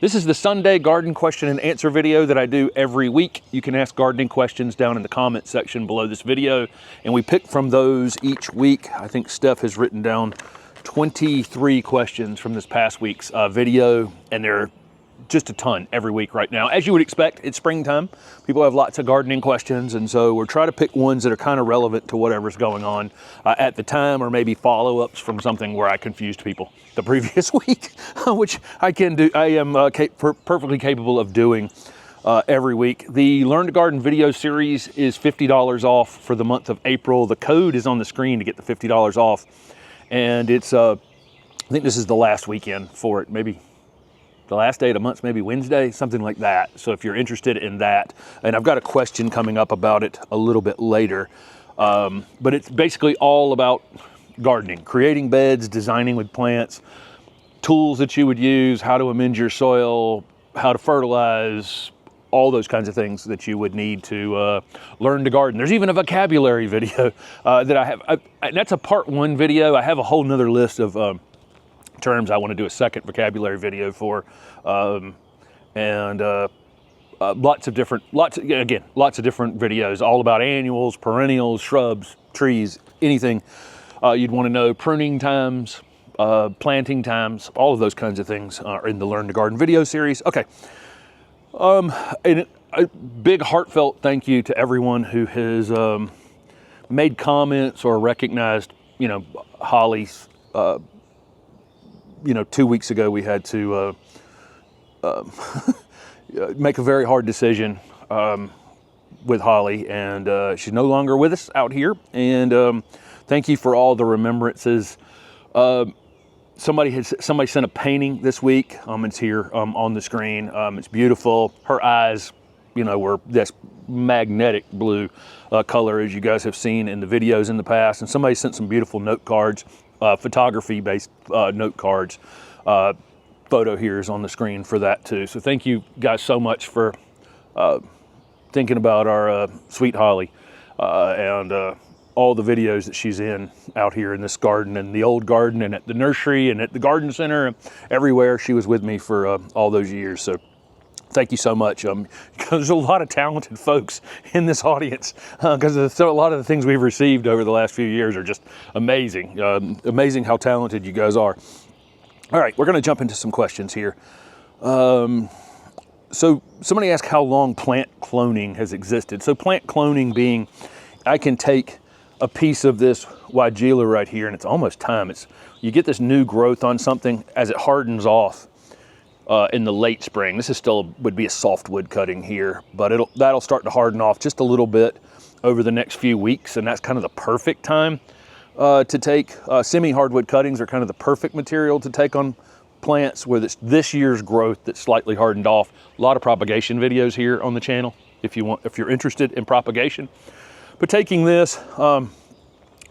This is the Sunday garden question and answer video that I do every week. You can ask gardening questions down in the comment section below this video, and we pick from those each week. I think Steph has written down 23 questions from this past week's video, and they're just a ton every week right now. As you would expect, it's springtime. People have lots of gardening questions, and so we're trying to pick ones that are kind of relevant to whatever's going on at the time, or maybe follow-ups from something where I confused people the previous week, which I can do. I am perfectly capable of doing every week. The Learn to Garden video series is $50 off for the month of April. The code is on the screen to get the $50 off, and it's I think this is the last weekend for it, maybe the last day of the month, maybe Wednesday, something like that. So if you're interested in that, and I've got a question coming up about it a little bit later, but it's basically all about gardening, creating beds, designing with plants, tools that you would use, how to amend your soil, how to fertilize, all those kinds of things that you would need to learn to garden. There's even a vocabulary video that I have. That's a part one video. I have a whole nother list of terms I want to do a second vocabulary video for, and lots of different videos all about annuals, perennials, shrubs, trees, anything you'd want to know. Pruning times, planting times, all of those kinds of things are in the Learn to Garden video series. Okay, and a big heartfelt thank you to everyone who has made comments or recognized, Holly's. 2 weeks ago we had to make a very hard decision with Holly, and she's no longer with us out here. And thank you for all the remembrances. Somebody sent a painting this week. It's here on the screen. It's beautiful. Her eyes, were this magnetic blue color, as you guys have seen in the videos in the past. And somebody sent some beautiful note cards. Photography-based note cards. Photo here is on the screen for that too. So thank you guys so much for thinking about our sweet Holly and all the videos that she's in out here in this garden, and the old garden, and at the nursery, and at the garden center, everywhere. She was with me for all those years. So thank you so much. There's a lot of talented folks in this audience, because a lot of the things we've received over the last few years are just amazing. Amazing how talented you guys are. All right, we're going to jump into some questions here. So somebody asked how long plant cloning has existed. So plant cloning being, I can take a piece of this Weigela right here, and it's almost time. You get this new growth on something as it hardens off. In the late spring. This is would be a softwood cutting here, but that'll start to harden off just a little bit over the next few weeks, and that's kind of the perfect time to take. Semi-hardwood cuttings are kind of the perfect material to take on plants with this year's growth that's slightly hardened off. A lot of propagation videos here on the channel if you're interested in propagation. But taking this,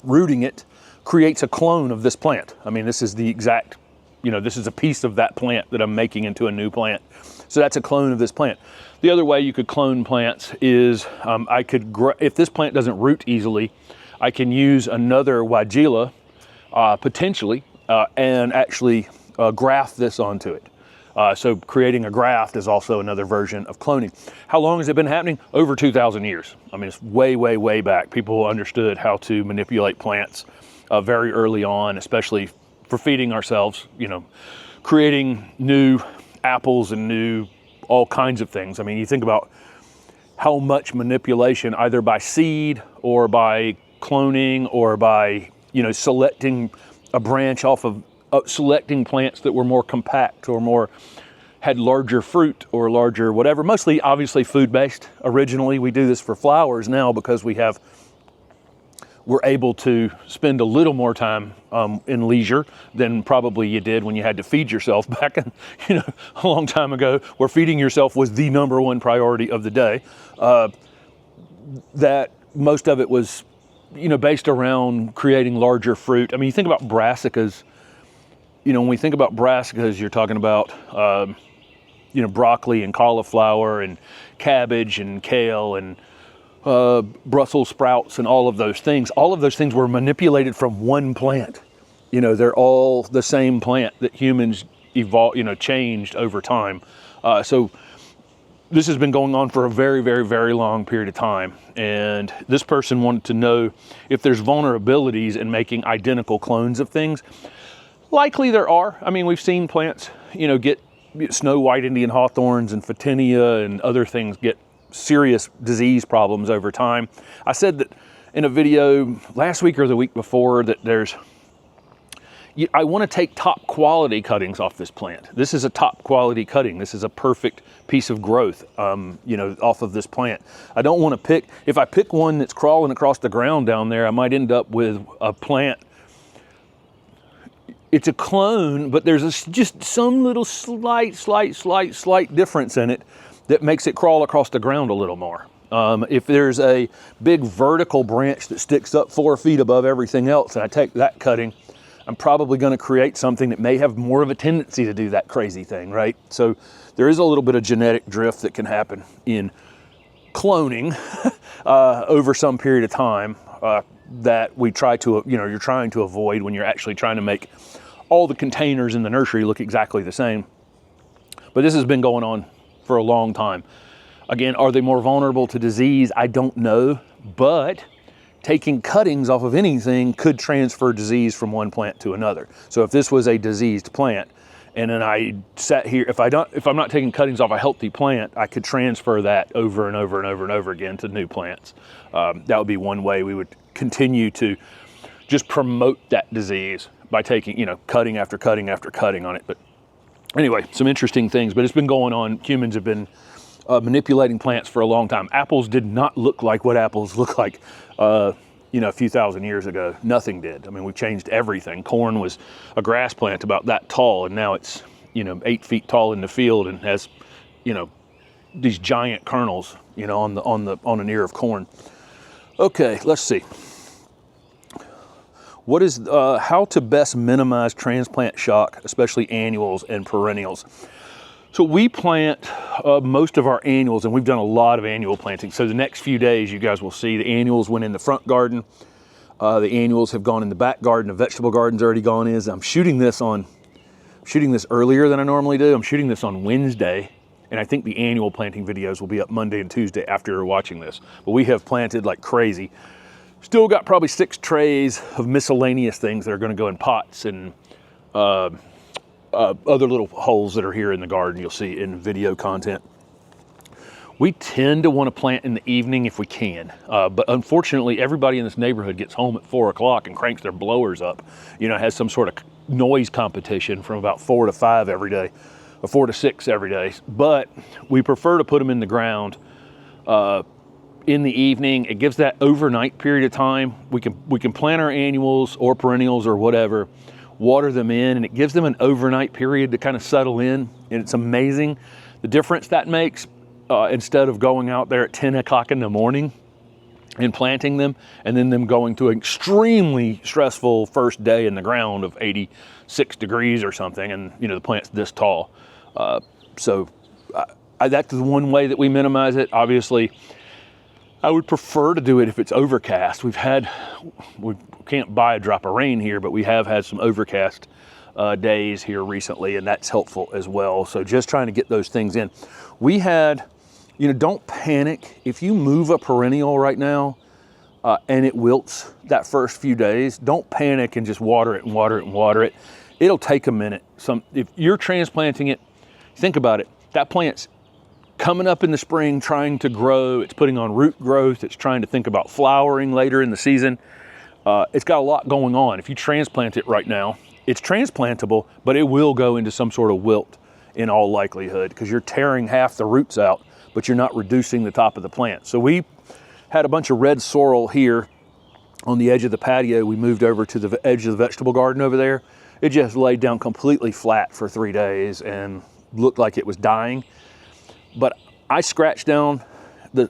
rooting it, creates a clone of this plant. I mean, this is the exact, this is a piece of that plant that I'm making into a new plant. So that's a clone of this plant. The other way you could clone plants is if this plant doesn't root easily, I can use another Weigela potentially and actually graft this onto it. So creating a graft is also another version of cloning. How long has it been happening? Over 2,000 years. I mean, it's way, way, way back. People understood how to manipulate plants very early on, especially for feeding ourselves, creating new apples and new all kinds of things. I mean, you think about how much manipulation, either by seed or by cloning or by, selecting a branch off of, selecting plants that were more compact or had larger fruit or larger whatever, mostly obviously food-based. Originally, we do this for flowers now because we're able to spend a little more time in leisure than probably you did when you had to feed yourself back in, a long time ago, where feeding yourself was the number one priority of the day. That most of it was, based around creating larger fruit. I mean, you think about brassicas, when we think about brassicas, you're talking about, broccoli and cauliflower and cabbage and kale and Brussels sprouts and all of those things. All of those things were manipulated from one plant. They're all the same plant that humans changed over time. So this has been going on for a very, very, very long period of time. And this person wanted to know if there's vulnerabilities in making identical clones of things. Likely there are. I mean, we've seen plants, get snow white Indian hawthorns and photinia and other things get serious disease problems over time. I said that in a video last week or the week before that I want to take top quality cuttings off this plant. This is a top quality cutting. This is a perfect piece of growth, off of this plant. I don't want to pick, if I pick one that's crawling across the ground down there, I might end up with a plant. It's a clone, but there's just some little slight difference in it that makes it crawl across the ground a little more. If there's a big vertical branch that sticks up 4 feet above everything else, and I take that cutting, I'm probably going to create something that may have more of a tendency to do that crazy thing, right? So there is a little bit of genetic drift that can happen in cloning over some period of time that we try to, you're trying to avoid when you're actually trying to make all the containers in the nursery look exactly the same. But this has been going on for a long time. Again, are they more vulnerable to disease? I don't know, but taking cuttings off of anything could transfer disease from one plant to another. So if this was a diseased plant, and then I sat here, if I'm not taking cuttings off a healthy plant, I could transfer that over and over and over and over again to new plants. That would be one way we would continue to just promote that disease by taking, cutting after cutting after cutting on it. But anyway, some interesting things, but it's been going on. Humans have been manipulating plants for a long time. Apples did not look like what apples look like, a few thousand years ago. Nothing did. I mean, we changed everything. Corn was a grass plant about that tall, and now it's, 8 feet tall in the field and has, these giant kernels, on an ear of corn. Okay, let's see. What is how to best minimize transplant shock, especially annuals and perennials? So we plant most of our annuals, and we've done a lot of annual planting. So the next few days, you guys will see the annuals went in the front garden. The annuals have gone in the back garden. The vegetable garden's already gone in. I'm shooting this earlier than I normally do. I'm shooting this on Wednesday, and I think the annual planting videos will be up Monday and Tuesday after you're watching this. But we have planted like crazy. Still got probably 6 trays of miscellaneous things that are going to go in pots and other little holes that are here in the garden you'll see in video content. We tend to want to plant in the evening if we can, but unfortunately everybody in this neighborhood gets home at 4 o'clock and cranks their blowers up. Has some sort of noise competition from about 4 to 5 every day, or 4 to 6 every day. But we prefer to put them in the ground in the evening. It gives that overnight period of time. We can plant our annuals or perennials or whatever, water them in, and it gives them an overnight period to kind of settle in. And it's amazing the difference that makes instead of going out there at 10 o'clock in the morning and planting them and then them going to an extremely stressful first day in the ground of 86 degrees or something, and the plant's this tall. So that's the one way that we minimize it. Obviously, I would prefer to do it if it's overcast. We can't buy a drop of rain here, but we have had some overcast days here recently, and that's helpful as well. So just trying to get those things in. We had, don't panic. If you move a perennial right now and it wilts that first few days, don't panic and just water it and water it and water it. It'll take a minute. If you're transplanting it, think about it. That plant's coming up in the spring, trying to grow. It's putting on root growth. It's trying to think about flowering later in the season. It's got a lot going on. If you transplant it right now, it's transplantable, but it will go into some sort of wilt in all likelihood because you're tearing half the roots out, but you're not reducing the top of the plant. So we had a bunch of red sorrel here on the edge of the patio. We moved over to the edge of the vegetable garden over there. It just laid down completely flat for 3 days and looked like it was dying. But I scratch down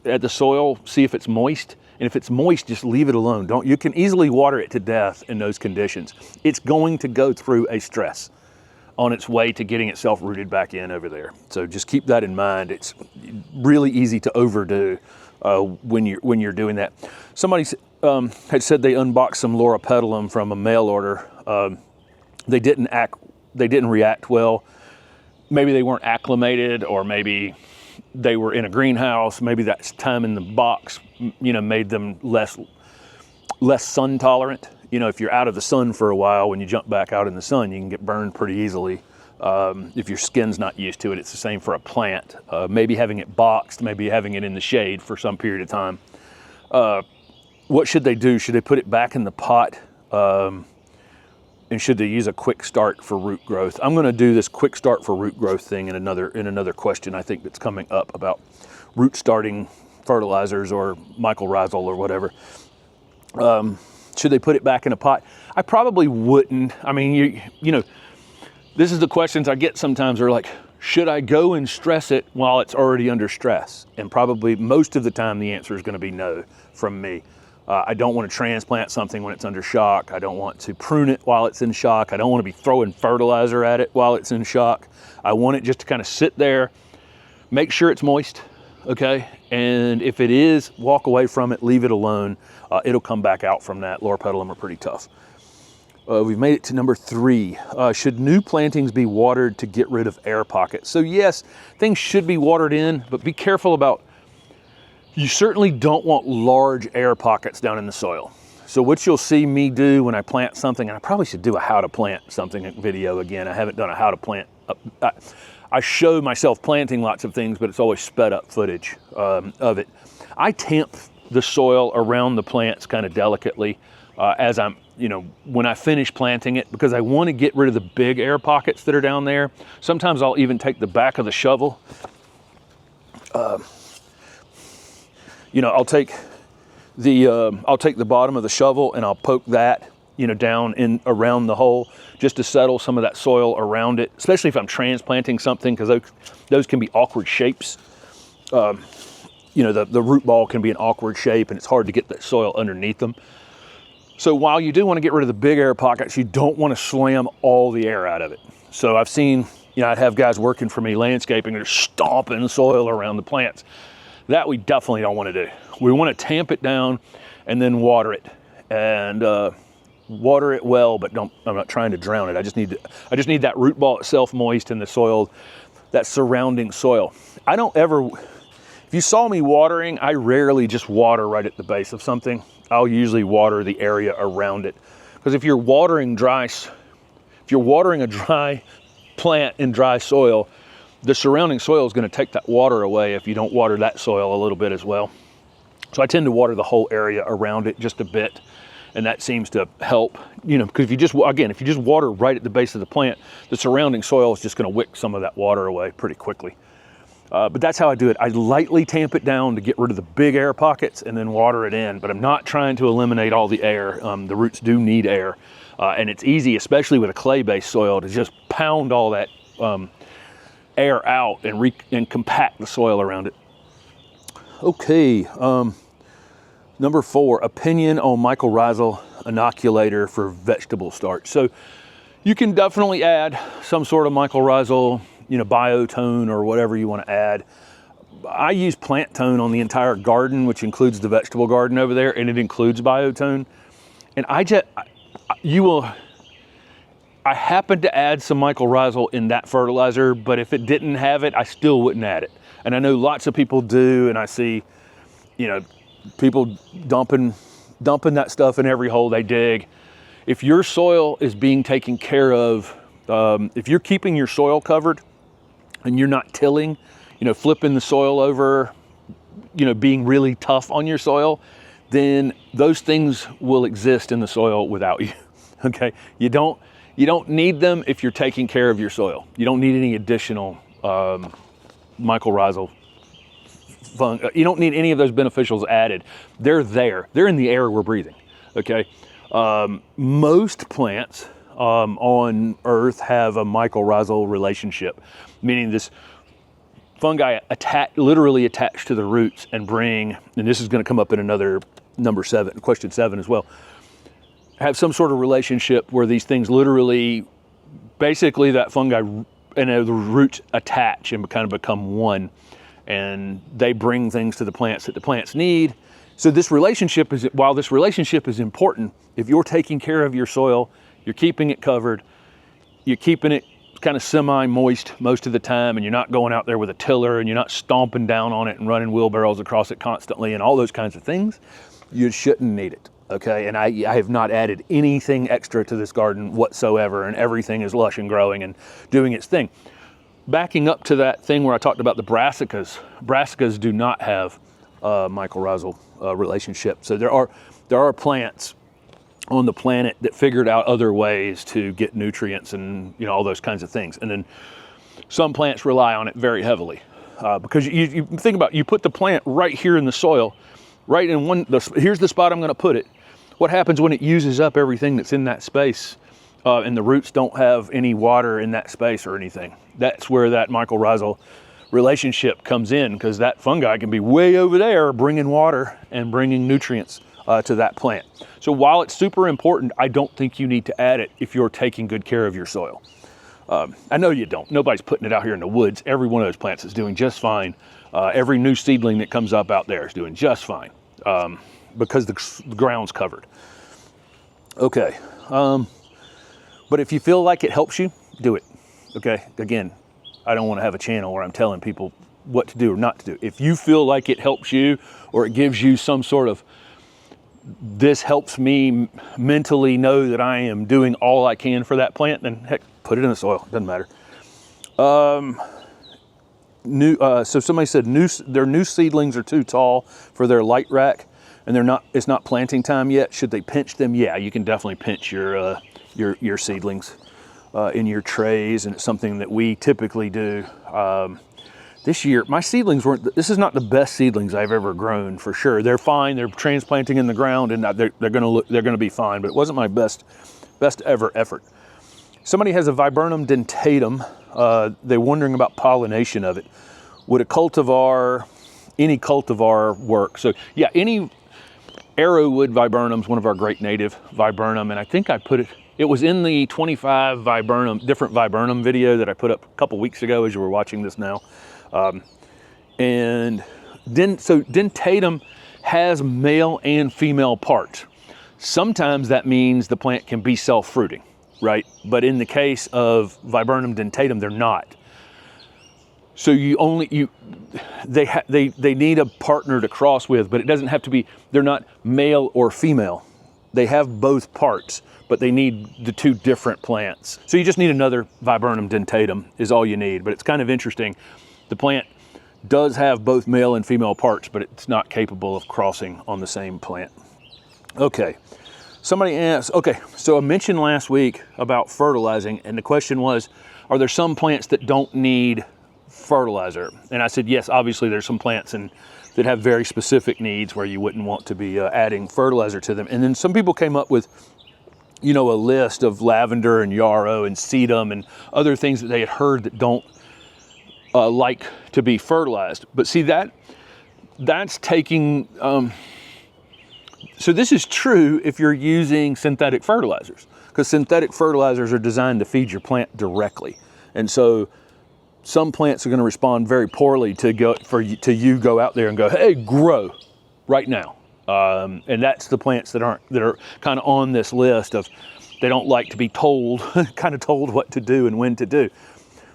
at the soil, see if it's moist. And if it's moist, just leave it alone. You can easily water it to death in those conditions. It's going to go through a stress on its way to getting itself rooted back in over there. So just keep that in mind. It's really easy to overdo when you're doing that. Somebody had said they unboxed some Loropetalum from a mail order. They didn't they didn't react well. Maybe they weren't acclimated, or maybe they were in a greenhouse. Maybe that time in the box, you know, made them less sun tolerant. You know, if you're out of the sun for a while, when you jump back out in the sun, you can get burned pretty easily. If your skin's not used to it. It's the same for a plant. Maybe having it boxed, maybe having it in the shade for some period of time. What should they do? Should they put it back in the pot? And should they use a quick start for root growth? I'm going to do this quick start for root growth thing in another question I think that's coming up about root starting fertilizers or mycorrhizal or whatever. Should they put it back in a pot? I probably wouldn't. I mean, you know, this is the questions I get sometimes are like, should I go and stress it while it's already under stress? And probably most of the time the answer is going to be no from me. I don't want to transplant something when it's under shock. I don't want to prune it while it's in shock. I don't want to be throwing fertilizer at it while it's in shock. I want it just to kind of sit there, make sure it's moist, okay? And if it is, walk away from it, leave it alone. It'll come back out from that. Loropetalum are pretty tough. We've made it to number 3. Should new plantings be watered to get rid of air pockets? So yes, things should be watered in, but be careful about, you certainly don't want large air pockets down in the soil. So what you'll see me do when I plant something, and I probably should do a how to plant something video again. I haven't done a how to plant. I show myself planting lots of things, but it's always sped up footage of it. I tamp the soil around the plants kind of delicately as I'm, you know, when I finish planting it, because I want to get rid of the big air pockets that are down there. Sometimes I'll even take the back of the shovel. You know, I'll take the bottom of the shovel and I'll poke that, you know, down in around the hole just to settle some of that soil around it, especially if I'm transplanting something, because those can be awkward shapes. You know, the root ball can be an awkward shape and it's hard to get that soil underneath them. So while you do want to get rid of the big air pockets, you don't want to slam all the air out of it. So I've seen, you know, I'd have guys working for me landscaping, they're stomping soil around the plants. That we definitely don't want to do. We want to tamp it down and then water it, and water it well, but I'm not trying to drown it. I just need that root ball itself moist in the soil, that surrounding soil. I don't ever, if you saw me watering, I rarely just water right at the base of something. I'll usually water the area around it. Because if you're watering a dry plant in dry soil, the surrounding soil is going to take that water away if you don't water that soil a little bit as well. So I tend to water the whole area around it just a bit, and that seems to help, you know, because if you just water right at the base of the plant, the surrounding soil is just going to wick some of that water away pretty quickly. But that's how I do it. I lightly tamp it down to get rid of the big air pockets and then water it in, but I'm not trying to eliminate all the air. The roots do need air, and it's easy, especially with a clay-based soil, to just pound all that air out and compact the soil around it. Okay, number 4, opinion on mycorrhizal inoculator for vegetable starch. So you can definitely add some sort of mycorrhizal, you know, biotone or whatever you want to add. I use plant tone on the entire garden, which includes the vegetable garden over there, and it includes biotone. And I happen to add some mycorrhizal in that fertilizer, but if it didn't have it, I still wouldn't add it. And I know lots of people do, and I see, you know, people dumping that stuff in every hole they dig. If your soil is being taken care of, if you're keeping your soil covered and you're not tilling, you know, flipping the soil over, you know, being really tough on your soil, then those things will exist in the soil without you, okay? You don't need them if you're taking care of your soil. You don't need any additional mycorrhizal fungi. You don't need any of those beneficials added. They're there. They're in the air we're breathing, okay? Most plants on Earth have a mycorrhizal relationship, meaning this fungi literally attach to the roots and this is going to come up in another number 7, question 7 as well, have some sort of relationship where these things literally, basically that fungi and the roots attach and kind of become one, and they bring things to the plants that the plants need. So this relationship while this relationship is important, if you're taking care of your soil, you're keeping it covered, you're keeping it kind of semi-moist most of the time, and you're not going out there with a tiller and you're not stomping down on it and running wheelbarrows across it constantly and all those kinds of things, you shouldn't need it, okay? And I have not added anything extra to this garden whatsoever, and everything is lush and growing and doing its thing. Backing up to that thing where I talked about the brassicas do not have a mycorrhizal relationship. So there are plants on the planet that figured out other ways to get nutrients and, you know, all those kinds of things. And then some plants rely on it very heavily because you think about, you put the plant right here in the soil, right in here's the spot I'm going to put it. What happens when it uses up everything that's in that space and the roots don't have any water in that space or anything? That's where that mycorrhizal relationship comes in, because that fungi can be way over there bringing water and bringing nutrients to that plant. So while it's super important, I don't think you need to add it if you're taking good care of your soil. I know you don't. Nobody's putting it out here in the woods. Every one of those plants is doing just fine. Every new seedling that comes up out there is doing just fine because the ground's covered. Okay, but if you feel like it helps you, do it. Okay, again, I don't want to have a channel where I'm telling people what to do or not to do. If you feel like it helps you, or it gives you some sort of, this helps me mentally know that I am doing all I can for that plant, then heck, put it in the soil, doesn't matter. So somebody said their new seedlings are too tall for their light rack, and it's not planting time yet. Should they pinch them? Yeah, you can definitely pinch your seedlings in your trays, and it's something that we typically do. This year, my seedlings this is not the best seedlings I've ever grown, for sure. They're fine, they're transplanting in the ground, and they're gonna be fine, but it wasn't my best ever effort. Somebody has a Viburnum dentatum. They're wondering about pollination of it. Would any cultivar work? So yeah, any arrowwood viburnum is one of our great native viburnum, and I think it was in the 25 different viburnum video that I put up a couple weeks ago as you were watching this now. So dentatum has male and female parts. Sometimes that means the plant can be self-fruiting, right? But in the case of Viburnum dentatum, they're not. So they need a partner to cross with, but it doesn't have to be, they're not male or female. They have both parts, but they need the two different plants. So you just need another Viburnum dentatum is all you need, but it's kind of interesting. The plant does have both male and female parts, but it's not capable of crossing on the same plant. Okay, somebody asked, okay, so I mentioned last week about fertilizing, and the question was, are there some plants that don't need fertilizer? And I said, yes, obviously there's some plants that have very specific needs where you wouldn't want to be adding fertilizer to them. And then some people came up with, you know, a list of lavender and yarrow and sedum and other things that they had heard that don't like to be fertilized. But see, that's taking, so this is true if you're using synthetic fertilizers, because synthetic fertilizers are designed to feed your plant directly. And so some plants are going to respond very poorly to you go out there and go, hey, grow right now. And that's the plants that are kind of on this list of, they don't like to be told, kind of told what to do and when to do.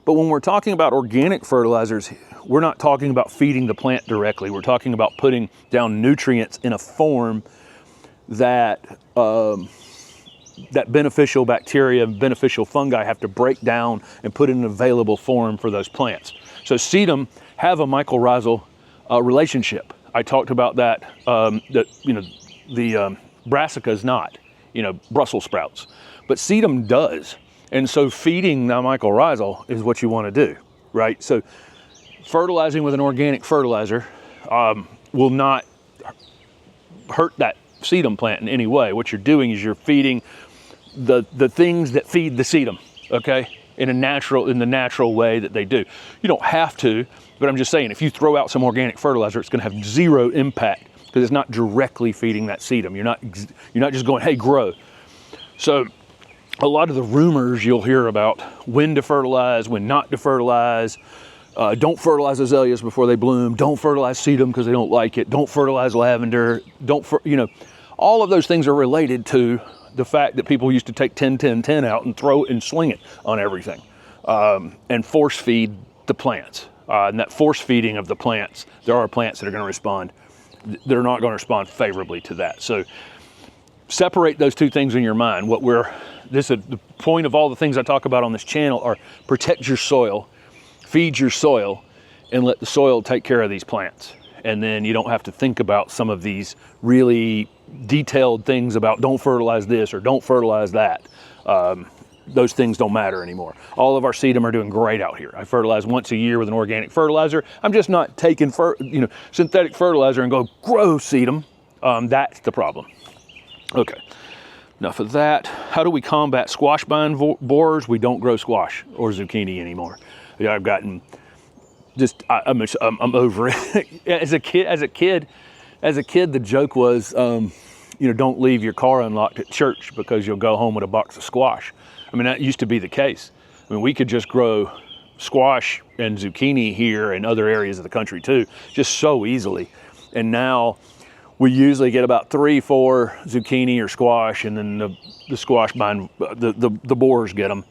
But when we're talking about organic fertilizers, we're not talking about feeding the plant directly. We're talking about putting down nutrients in a form that that beneficial bacteria and beneficial fungi have to break down and put in an available form for those plants. So sedum have a mycorrhizal relationship. I talked about that, the brassica is not, Brussels sprouts, but sedum does. And so feeding the mycorrhizal is what you want to do, right? So fertilizing with an organic fertilizer will not hurt that sedum plant in any way. What you're doing is you're feeding the things that feed the sedum, okay, in the natural way that they do. You don't have to, but I'm just saying, if you throw out some organic fertilizer, it's going to have zero impact because it's not directly feeding that sedum. You're not just going, hey, grow. So a lot of the rumors you'll hear about when to fertilize, when not to fertilize, don't fertilize azaleas before they bloom, don't fertilize sedum because they don't like it, don't fertilize lavender, all of those things are related to the fact that people used to take 10, 10, 10 out and throw it and sling it on everything, and force feed the plants. And that force feeding of the plants, there are plants that are going to respond. They're not going to respond favorably to that. So separate those two things in your mind. The point of all the things I talk about on this channel are protect your soil, feed your soil, and let the soil take care of these plants. And then you don't have to think about some of these really detailed things about don't fertilize this or don't fertilize that. Those things don't matter anymore. All of our sedum are doing great out here. I fertilize once a year with an organic fertilizer. I'm just not taking synthetic fertilizer and go grow sedum. That's the problem. Okay, enough of that. How do we combat squash vine borers? We don't grow squash or zucchini anymore. I've gotten I'm over it. As a kid, the joke was, don't leave your car unlocked at church because you'll go home with a box of squash. I mean, that used to be the case. I mean, we could just grow squash and zucchini here and other areas of the country too, just so easily. And now we usually get about 3-4 zucchini or squash, and then the squash vine, the borers get them,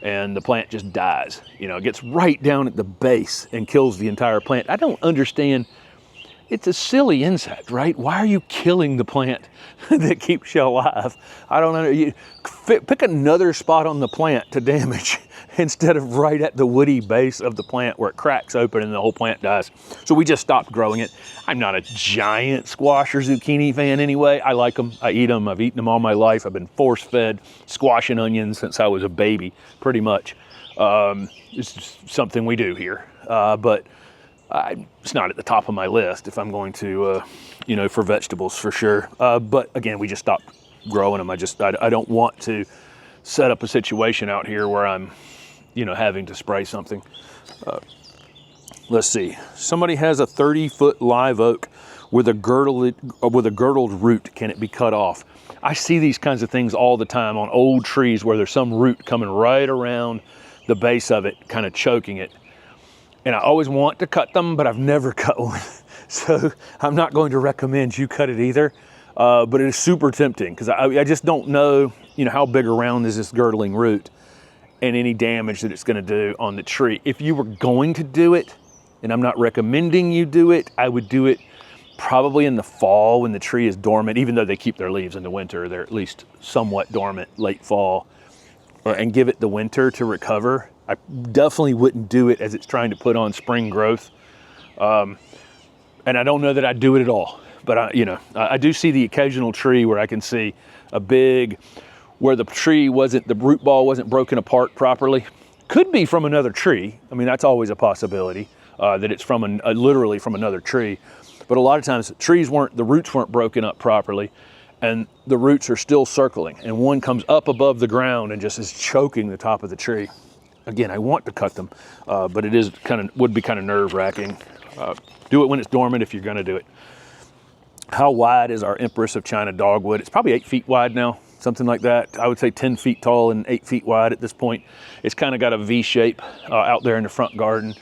and the plant just dies. It gets right down at the base and kills the entire plant. I don't understand. It's a silly insect, right? Why are you killing the plant that keeps you alive? I don't know. Pick another spot on the plant to damage instead of right at the woody base of the plant where it cracks open and the whole plant dies. So we just stopped growing it. I'm not a giant squash or zucchini fan anyway. I like them. I eat them. I've eaten them all my life. I've been force-fed squash and onions since I was a baby, pretty much. It's just something we do here. But it's not at the top of my list if I'm going to, for vegetables for sure. But again, we just stopped growing them. I don't want to set up a situation out here where I'm, having to spray something. Let's see. Somebody has a 30-foot live oak with a girdled root. Can it be cut off? I see these kinds of things all the time on old trees where there's some root coming right around the base of it, kind of choking it. And I always want to cut them, but I've never cut one. So I'm not going to recommend you cut it either. But it is super tempting because I just don't know, how big around is this girdling root and any damage that it's going to do on the tree. If you were going to do it, and I'm not recommending you do it, I would do it probably in the fall when the tree is dormant, even though they keep their leaves in the winter. They're at least somewhat dormant late fall, and give it the winter to recover. I definitely wouldn't do it as it's trying to put on spring growth. And I don't know that I'd do it at all, but I do see the occasional tree where I can see where the root ball wasn't broken apart properly. Could be from another tree. I mean, that's always a possibility, that it's from literally from another tree. But a lot of times the roots weren't broken up properly, and the roots are still circling, and one comes up above the ground and just is choking the top of the tree. Again, I want to cut them, but would be kind of nerve-wracking. Do it when it's dormant if you're going to do it. How wide is our Empress of China dogwood? It's probably 8 feet wide now, something like that. I would say 10 feet tall and 8 feet wide at this point. It's kind of got a V shape out there in the front garden.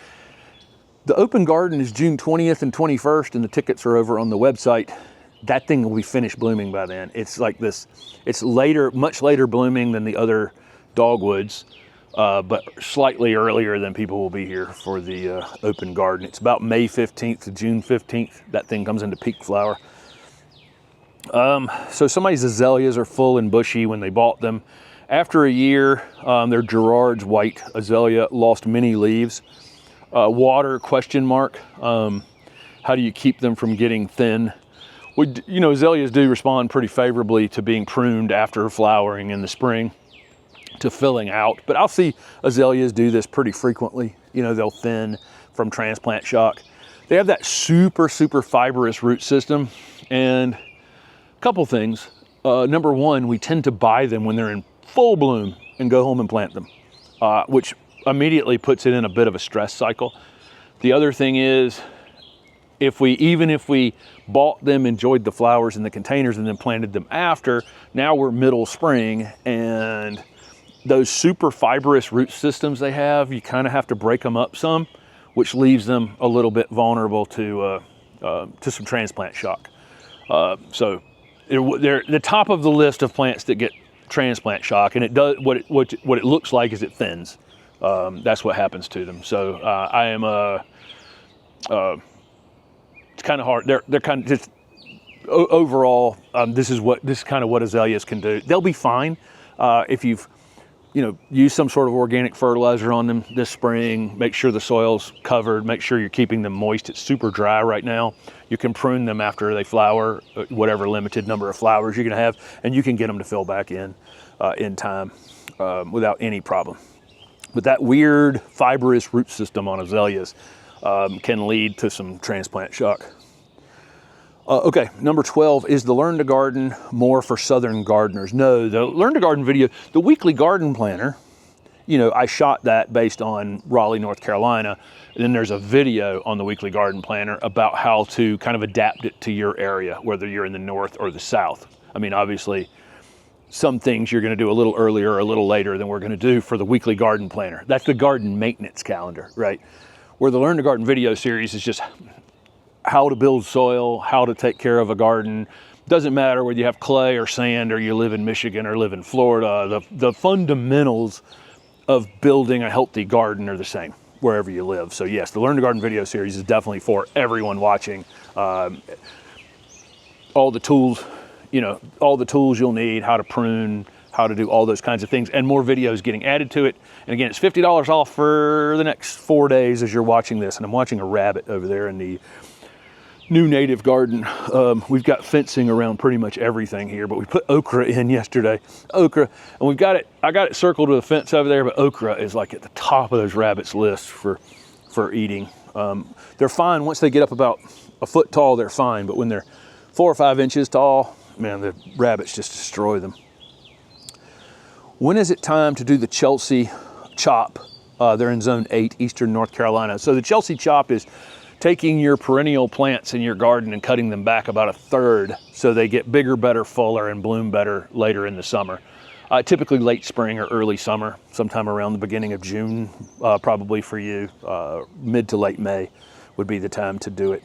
The open garden is June 20th and 21st, and the tickets are over on the website. That thing will be finished blooming by then. It's like this. It's later, much later blooming than the other dogwoods. But slightly earlier than people will be here for the open garden. It's about May 15th to June 15th. That thing comes into peak flower. So somebody's azaleas are full and bushy when they bought them. After a year, their Gerard's white azalea lost many leaves. Water, question mark. How do you keep them from getting thin? Azaleas do respond pretty favorably to being pruned after flowering in the spring, to filling out, but I'll see azaleas do this pretty frequently. They'll thin from transplant shock. They have that super, super fibrous root system, and a couple things. Number one, we tend to buy them when they're in full bloom and go home and plant them, which immediately puts it in a bit of a stress cycle. The other thing is, even if we bought them, enjoyed the flowers in the containers, and then planted them after, now we're middle spring, and those super fibrous root systems they have, you kind of have to break them up some, which leaves them a little bit vulnerable to some transplant shock. So they're the top of the list of plants that get transplant shock, and it does what it looks like is it thins. That's what happens to them. So I am it's kind of hard. They're kind of just overall. This is kind of what azaleas can do. They'll be fine if you've use some sort of organic fertilizer on them this spring. Make sure the soil's covered. Make sure you're keeping them moist. It's super dry right now. You can prune them after they flower, whatever limited number of flowers you're gonna have, and you can get them to fill back in time without any problem. But that weird fibrous root system on azaleas can lead to some transplant shock. Okay, number 12, is the Learn to Garden more for Southern gardeners? No, the Learn to Garden video, the weekly garden planner, I shot that based on Raleigh, North Carolina. And then there's a video on the weekly garden planner about how to kind of adapt it to your area, whether you're in the north or the south. I mean, obviously, some things you're gonna do a little earlier or a little later than we're gonna do for the weekly garden planner. That's the garden maintenance calendar, right? Where the Learn to Garden video series is just how to build soil, how to take care of a garden. Doesn't matter whether you have clay or sand or you live in Michigan or live in Florida. The fundamentals of building a healthy garden are the same wherever you live. So yes, the Learn to Garden video series is definitely for everyone watching. All the tools, all the tools you'll need, how to prune, how to do all those kinds of things, and more videos getting added to it. And again, it's $50 off for the next 4 days as you're watching this. And I'm watching a rabbit over there in the new native garden. We've got fencing around pretty much everything here, but we put okra in yesterday. Okra, and I got it circled with a fence over there, but okra is like at the top of those rabbits' lists for eating. They're fine once they get up about a foot tall, they're fine, but when they're 4 or 5 inches tall, man, the rabbits just destroy them. When is it time to do the Chelsea chop? They're in zone 8, Eastern North Carolina. So the Chelsea chop is taking your perennial plants in your garden and cutting them back about 1/3 so they get bigger, better, fuller, and bloom better later in the summer. Typically late spring or early summer, sometime around the beginning of June, probably for you. Mid to late May would be the time to do it.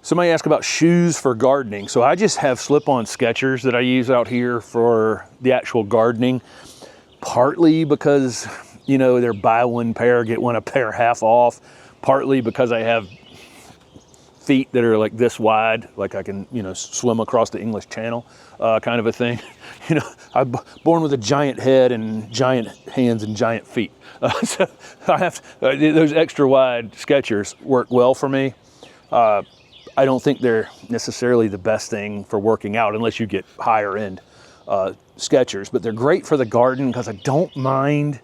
Somebody asked about shoes for gardening. So I just have slip-on Skechers that I use out here for the actual gardening, partly because, they're buy one pair, get one a pair half off. Partly because I have feet that are like this wide, like I can, swim across the English Channel, kind of a thing. I'm born with a giant head and giant hands and giant feet. So I have those extra wide Skechers work well for me. I don't think they're necessarily the best thing for working out unless you get higher end Skechers, but they're great for the garden because I don't mind,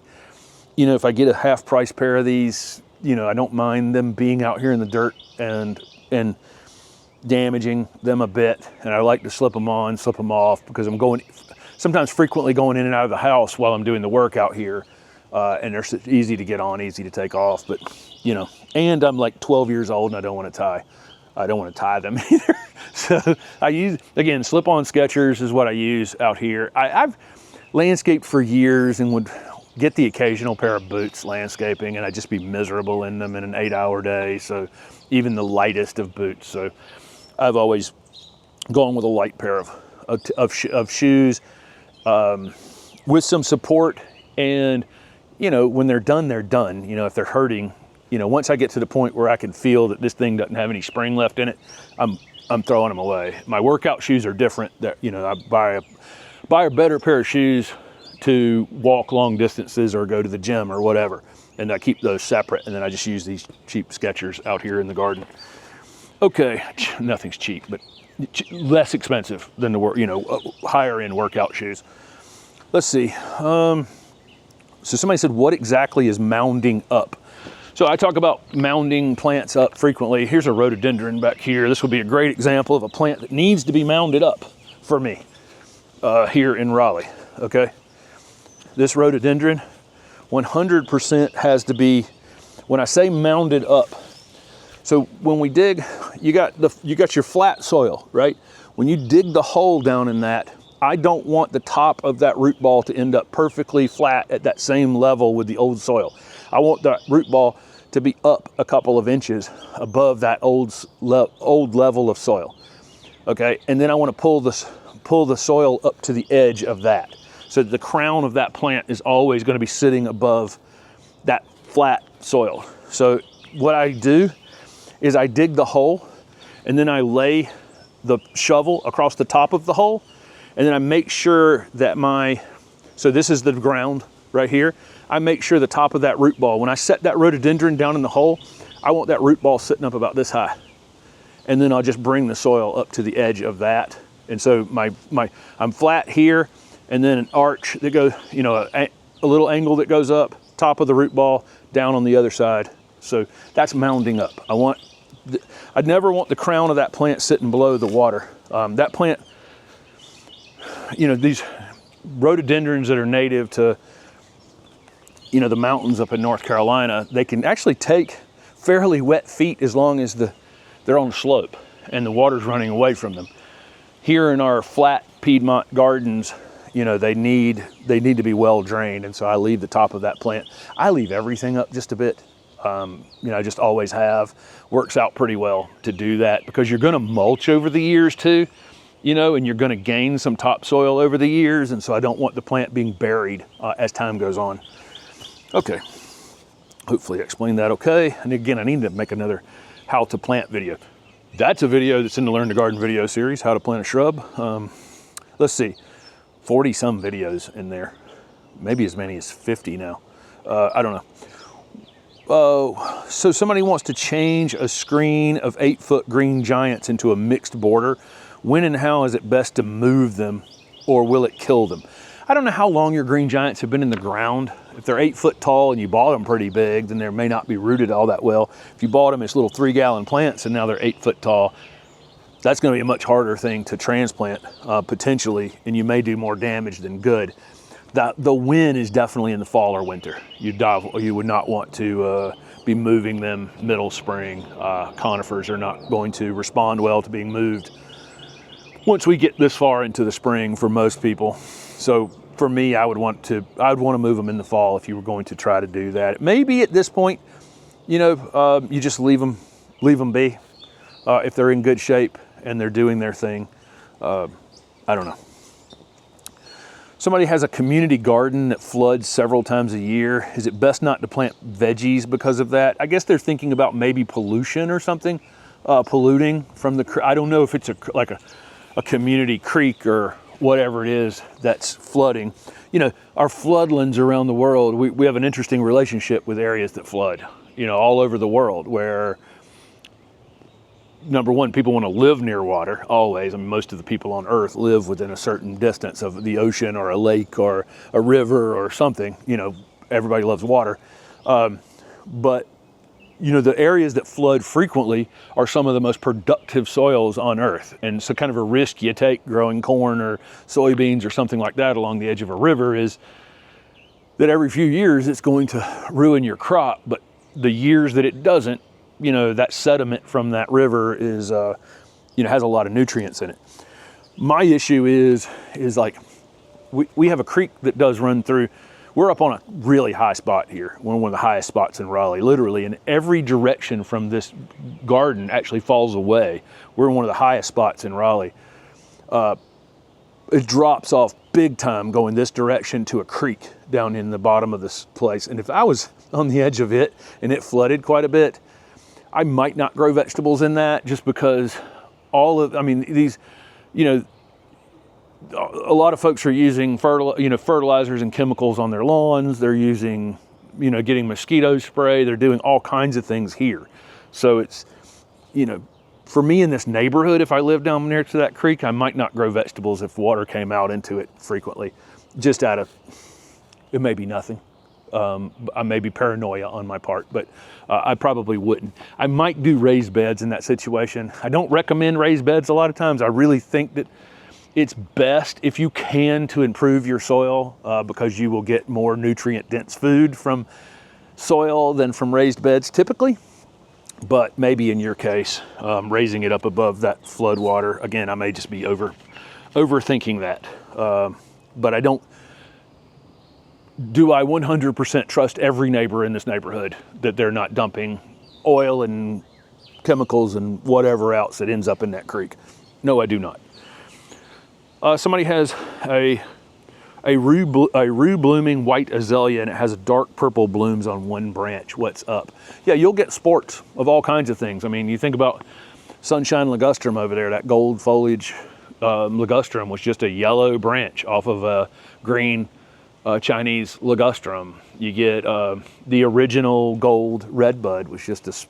if I get a half price pair of these, I don't mind them being out here in the dirt and damaging them a bit. And I like to slip them on, slip them off because I'm sometimes frequently going in and out of the house while I'm doing the work out here. And they're easy to get on, easy to take off, but and I'm like 12 years old and I don't want to tie them either. So I use, again, slip-on Skechers is what I use out here. I've landscaped for years and would get the occasional pair of boots landscaping, and I'd just be miserable in them in an 8-hour day. So even the lightest of boots. So I've always gone with a light pair of shoes with some support. And, when they're done, they're done. If they're hurting, once I get to the point where I can feel that this thing doesn't have any spring left in it, I'm throwing them away. My workout shoes are different. I buy a better pair of shoes to walk long distances or go to the gym or whatever. And I keep those separate, and then I just use these cheap Skechers out here in the garden. Okay, nothing's cheap, but less expensive than the higher end workout shoes. Let's see. So somebody said, what exactly is mounding up? So I talk about mounding plants up frequently. Here's a rhododendron back here. This would be a great example of a plant that needs to be mounded up for me here in Raleigh, okay? This rhododendron 100% has to be, when I say mounded up, so when we dig, you got your flat soil, right? When you dig the hole down in that, I don't want the top of that root ball to end up perfectly flat at that same level with the old soil. I want that root ball to be up a couple of inches above that old level of soil, okay? And then I want to pull the soil up to the edge of that. so the crown of that plant is always going to be sitting above that flat soil. So what I do is I dig the hole, and then I lay the shovel across the top of the hole, and then I make sure that so this is the ground right here. I make sure the top of that root ball, when I set that rhododendron down in the hole, I want that root ball sitting up about this high. And then I'll just bring the soil up to the edge of that. And so I'm flat here, and then an arch that goes, you know, a little angle that goes up, top of the root ball, down on the other side. So that's mounding up. I'd never want the crown of that plant sitting below the water. That plant, you know, these rhododendrons that are native to, you know, the mountains up in North Carolina, they can actually take fairly wet feet as long as they're on the slope and the water's running away from them. Here in our flat Piedmont gardens, you know, they need to be well drained, and so I leave the top of that plant. I leave everything up just a bit. You know, I just always have. Works out pretty well to do that, because you're going to mulch over the years too, you know, and you're going to gain some topsoil over the years, and so I don't want the plant being buried as time goes on. Okay, hopefully I explained that okay. And again, I need to make another how to plant video. That's a video that's in the Learn to Garden video series, how to plant a shrub. Let's see, 40 some videos in there, maybe as many as 50 now. I don't know. So somebody wants to change a screen of 8-foot green giants into a mixed border. When and how is it best to move them, or will it kill them? I don't know how long your green giants have been in the ground. If they're 8 foot tall and you bought them pretty big, then they may not be rooted all that well. If you bought them as little 3-gallon plants and now they're 8 foot tall, that's going to be a much harder thing to transplant potentially, and you may do more damage than good. The win is definitely in the fall or winter. You would not want to be moving them middle spring. Conifers are not going to respond well to being moved once we get this far into the spring for most people. So for me, I would want to move them in the fall if you were going to try to do that. Maybe at this point, you know, you just leave them be if they're in good shape and they're doing their thing. I don't know. Somebody has a community garden that floods several times a year. Is it best not to plant veggies because of that? I guess they're thinking about maybe pollution or something, polluting from the, I don't know if it's like a community creek or whatever it is that's flooding. You know, our floodlands around the world, we have an interesting relationship with areas that flood, you know, all over the world, where number one, people want to live near water always. I mean, most of the people on earth live within a certain distance of the ocean or a lake or a river or something. You know, everybody loves water. But you know, the areas that flood frequently are some of the most productive soils on earth. And so kind of a risk you take growing corn or soybeans or something like that along the edge of a river is that every few years it's going to ruin your crop. But the years that it doesn't, you know, that sediment from that river is, you know, has a lot of nutrients in it. My issue is like, we have a creek that does run through. We're up on a really high spot here, one of the highest spots in Raleigh, literally, and every direction from this garden actually falls away. We're in one of the highest spots in Raleigh. It drops off big time going this direction to a creek down in the bottom of this place. And if I was on the edge of it and it flooded quite a bit, I might not grow vegetables in that, just because these, you know, a lot of folks are using fertilizers and chemicals on their lawns. They're using, you know, getting mosquito spray. They're doing all kinds of things here. So it's, you know, for me in this neighborhood, if I lived down near to that creek, I might not grow vegetables if water came out into it frequently, just out of, it may be nothing. I may be paranoia on my part, but I probably wouldn't. I might do raised beds in that situation. I don't recommend raised beds a lot of times. I really think that it's best if you can to improve your soil because you will get more nutrient dense food from soil than from raised beds typically. But maybe in your case, raising it up above that flood water, again, I may just be overthinking that. But I don't, do I 100% trust every neighbor in this neighborhood that they're not dumping oil and chemicals and whatever else that ends up in that creek? No, I do not. Somebody has a a rue blooming white azalea, and it has dark purple blooms on one branch. What's up? Yeah, you'll get sports of all kinds of things. I mean, you think about sunshine ligustrum over there, that gold foliage ligustrum was just a yellow branch off of a green Chinese ligustrum. You get the original gold redbud was just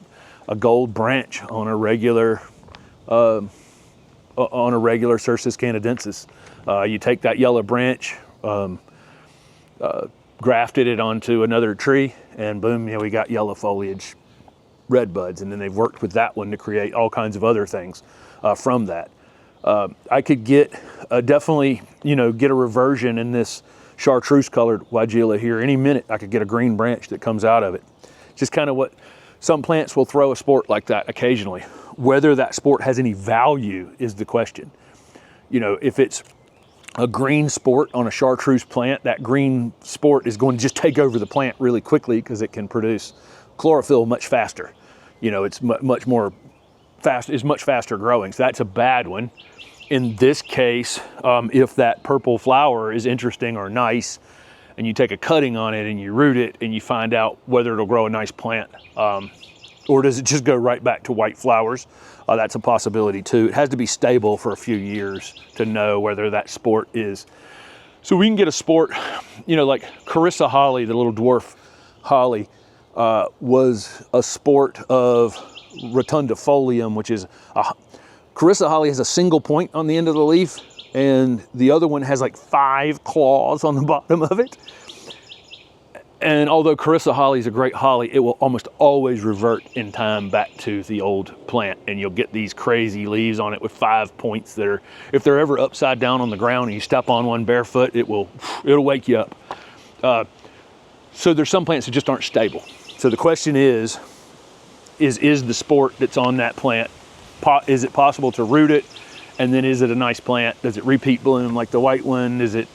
a gold branch on a regular Cercis canadensis. You take that yellow branch, grafted it onto another tree, and boom, we got yellow foliage redbuds. And then they've worked with that one to create all kinds of other things from that. I could get definitely, get a reversion in this chartreuse colored weigela here. Any minute I could get a green branch that comes out of it. Just kind of what some plants will throw a sport like that occasionally. Whether that sport has any value is the question. If it's a green sport on a chartreuse plant, that green sport is going to just take over the plant really quickly because it can produce chlorophyll much faster. It's much faster growing. So that's a bad one. In this case, if that purple flower is interesting or nice, and you take a cutting on it and you root it and you find out whether it'll grow a nice plant, or does it just go right back to white flowers, that's a possibility too. It has to be stable for a few years to know whether that sport is. So we can get a sport, like Carissa holly, the little dwarf holly, was a sport of rotundifolium, which is Carissa holly has a single point on the end of the leaf, and the other one has like 5 claws on the bottom of it. And although Carissa holly is a great holly, it will almost always revert in time back to the old plant, and you'll get these crazy leaves on it with 5 points that are, if they're ever upside down on the ground and you step on one barefoot, it'll wake you up. So there's some plants that just aren't stable. So the question is the sport that's on that plant, is it possible to root it? And then is it a nice plant? Does it repeat bloom like the white one? Is it,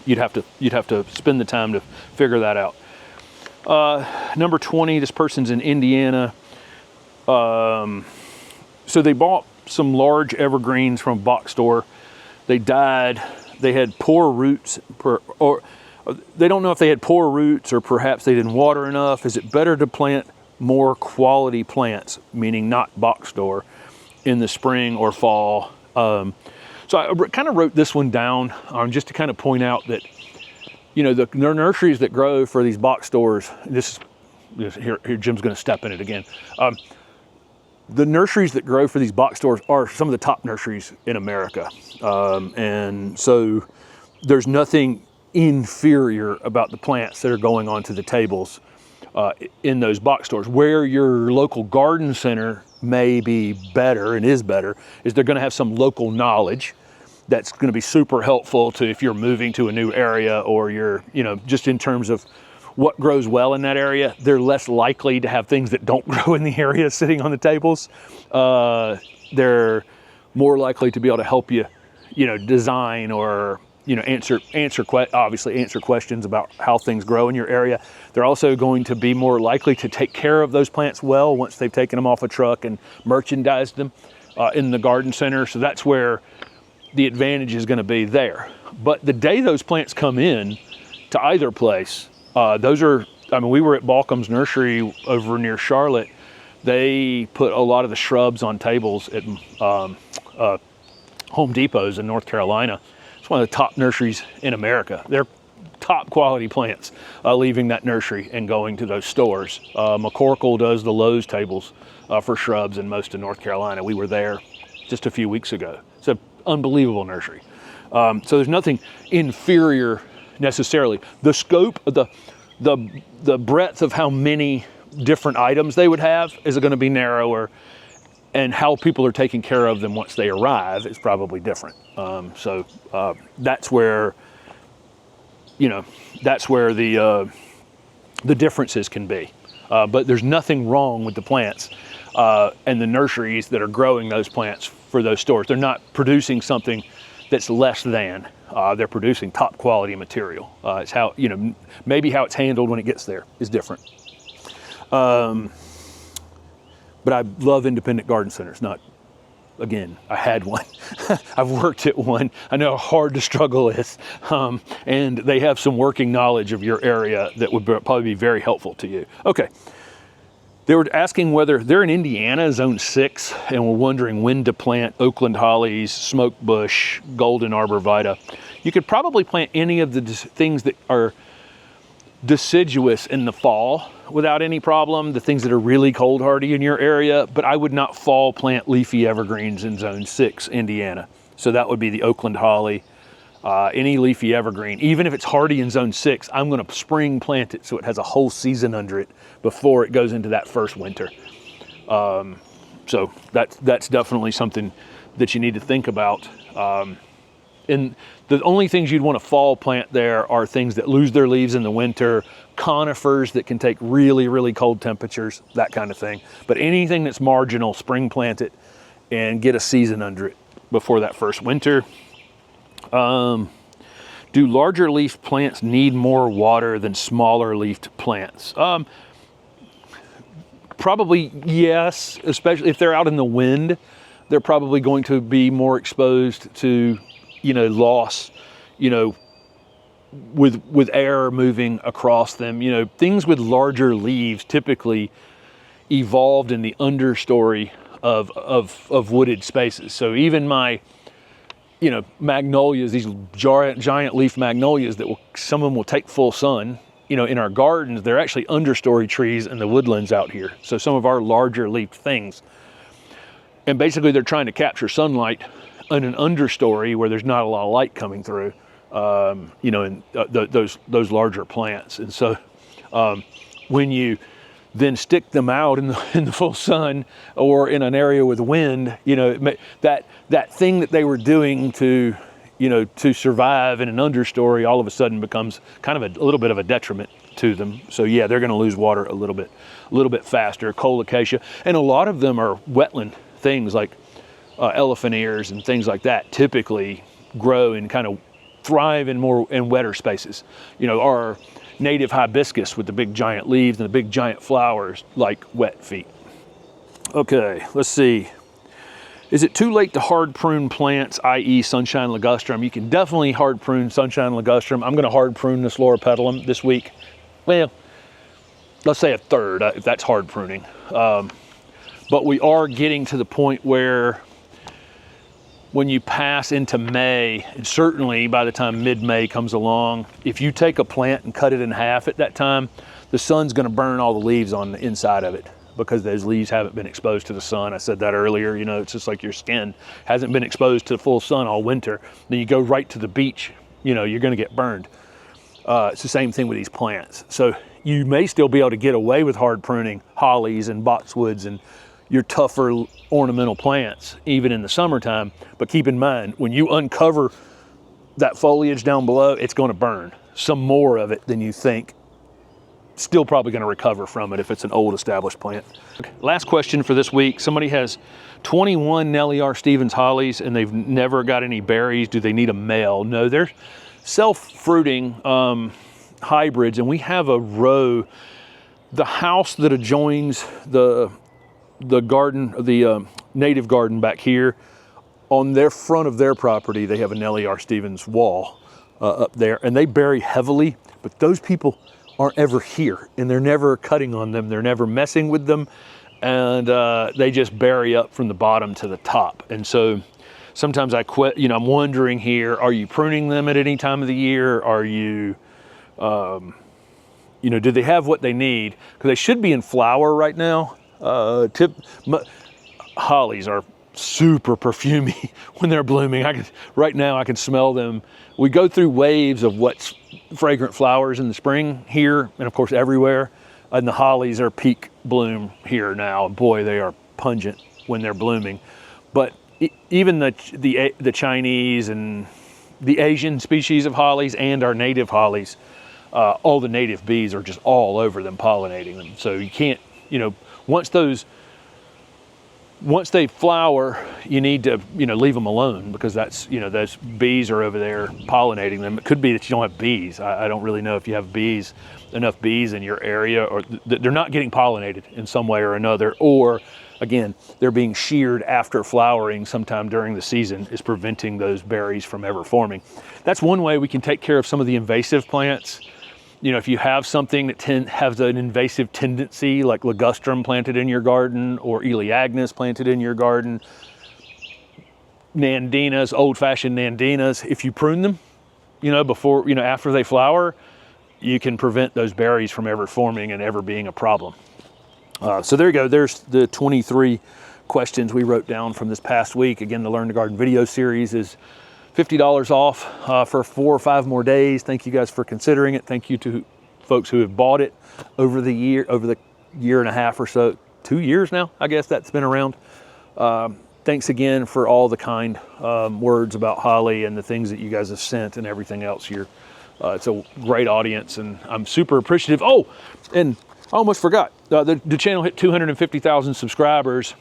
you'd have to spend the time to figure that out. Number 20, this person's in Indiana. So they bought some large evergreens from a box store. They died. They had poor roots, or they don't know if they had poor roots or perhaps they didn't water enough. Is it better to plant more quality plants, meaning not box store, in the spring or fall? So I kind of wrote this one down just to kind of point out that, the nurseries that grow for these box stores, here Jim's going to step in it again. The nurseries that grow for these box stores are some of the top nurseries in America. And so there's nothing inferior about the plants that are going onto the tables in those box stores. Where your local garden center may be better and is better is they're going to have some local knowledge that's going to be super helpful to if you're moving to a new area, or you're, just in terms of what grows well in that area. They're less likely to have things that don't grow in the area sitting on the tables. They're more likely to be able to help you, design or, answer questions about how things grow in your area. They're also going to be more likely to take care of those plants well once they've taken them off a truck and merchandised them in the garden center. So that's where the advantage is going to be there. But the day those plants come in to either place, we were at Balcom's Nursery over near Charlotte. They put a lot of the shrubs on tables at Home Depots in North Carolina. It's one of the top nurseries in America. They're top quality plants leaving that nursery and going to those stores. McCorkle does the Lowe's tables for shrubs in most of North Carolina. We were there just a few weeks ago. It's an unbelievable nursery. So there's nothing inferior necessarily. The scope, the breadth of how many different items they would have is going to be narrower, and how people are taking care of them once they arrive is probably different. So that's where the differences can be. But there's nothing wrong with the plants and the nurseries that are growing those plants for those stores. They're not producing something that's less than. They're producing top quality material. It's how, maybe how it's handled when it gets there is different. But I love independent garden centers, not again, I had one. I've worked at one. I know how hard the struggle is. And they have some working knowledge of your area that would probably be very helpful to you. Okay. They were asking whether they're in Indiana, zone 6, and we're wondering when to plant Oakland hollies, smoke bush, golden arborvitae. You could probably plant any of the things that are deciduous in the fall without any problem, the things that are really cold hardy in your area, but I would not fall plant leafy evergreens in zone 6, Indiana. So that would be the Oakland holly, any leafy evergreen. Even if it's hardy in zone 6, I'm gonna spring plant it so it has a whole season under it before it goes into that first winter. So that's definitely something that you need to think about. And the only things you'd want to fall plant there are things that lose their leaves in the winter, conifers that can take really, really cold temperatures, that kind of thing. But anything that's marginal, spring plant it and get a season under it before that first winter. Do larger leaf plants need more water than smaller leafed plants? Probably yes, especially if they're out in the wind. They're probably going to be more exposed to, loss, with air moving across them. Things with larger leaves typically evolved in the understory of wooded spaces. So even my, magnolias, these giant leaf magnolias that some of them will take full sun, in our gardens, they're actually understory trees in the woodlands out here. So some of our larger leafed things, and basically they're trying to capture sunlight in an understory where there's not a lot of light coming through, in those larger plants. And so when you then stick them out in the full sun or in an area with wind, that thing that they were doing to survive in an understory all of a sudden becomes kind of a little bit of a detriment to them. So yeah, they're going to lose water a little bit faster. Colocasia, and a lot of them are wetland things like elephant ears and things like that typically grow and kind of thrive in wetter spaces. Our native hibiscus with the big giant leaves and the big giant flowers like wet feet. Okay, let's see. Is it too late to hard prune plants, i.e. sunshine ligustrum? You can definitely hard prune sunshine ligustrum. I'm going to hard prune this loropetalum this week. Well, let's say a third, if that's hard pruning. But we are getting to the point where when you pass into May, and certainly by the time mid-May comes along, if you take a plant and cut it in half at that time, the sun's going to burn all the leaves on the inside of it because those leaves haven't been exposed to the sun. I said that earlier, it's just like your skin hasn't been exposed to the full sun all winter. Then you go right to the beach, you're going to get burned. It's the same thing with these plants. So you may still be able to get away with hard pruning hollies and boxwoods and your tougher ornamental plants, even in the summertime. But keep in mind, when you uncover that foliage down below, it's going to burn some more of it than you think. Still probably going to recover from it if it's an old established plant. Okay. Last question for this week. Somebody has 21 Nellie R. Stevens hollies and they've never got any berries. Do they need a male? No, they're self-fruiting hybrids, and we have a row. The house that adjoins the garden, the native garden back here, on their front of their property, they have a Nellie R. Stevens wall up there, and they berry heavily, but those people aren't ever here, and they're never cutting on them, they're never messing with them, and they just berry up from the bottom to the top. And so sometimes I quit, I'm wondering here, are you pruning them at any time of the year? Are you, do they have what they need? Because they should be in flower right now. Hollies are super perfumey when they're blooming. Right now I can smell them. We go through waves of what's fragrant flowers in the spring here, and of course everywhere, and the hollies are peak bloom here now. Boy, they are pungent when they're blooming. But even the Chinese and the Asian species of hollies and our native hollies, all the native bees are just all over them, pollinating them. So you can't, once they flower, you need to, leave them alone, because that's, those bees are over there pollinating them. It could be that you don't have bees. I don't really know if you have enough bees in your area, or they're not getting pollinated in some way or another, or again, they're being sheared after flowering sometime during the season is preventing those berries from ever forming. That's one way we can take care of some of the invasive plants. You know, if you have something that has an invasive tendency, like ligustrum planted in your garden or Elaeagnus planted in your garden, nandinas, old-fashioned nandinas, if you prune them, you know, before, you know, after they flower, you can prevent those berries from ever forming and ever being a problem. So there you go. There's the 23 questions we wrote down from this past week. Again, the Learn to Garden video series is $50 off for 4 or 5 more days. Thank you guys for considering it. Thank you to folks who have bought it over the year and a half or so, 2 years now, I guess that's been around. Thanks again for all the kind words about Holly and the things that you guys have sent and everything else. It's a great audience, and I'm super appreciative. Oh, and I almost forgot, the channel hit 250,000 subscribers.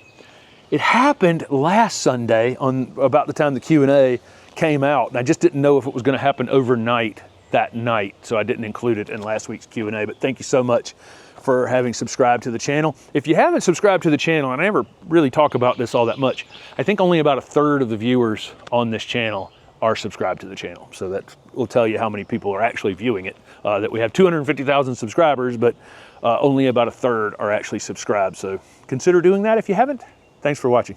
It happened last Sunday on about the time the Q&A came out, and I just didn't know if it was going to happen overnight that night, so I didn't include it in last week's Q&A. But thank you so much for having subscribed to the channel. If you haven't subscribed to the channel, and I never really talk about this all that much, I think only about 1/3 of the viewers on this channel are subscribed to the channel. So that will tell you how many people are actually viewing it. That we have 250,000 subscribers, but only about 1/3 are actually subscribed. So consider doing that if you haven't. Thanks for watching.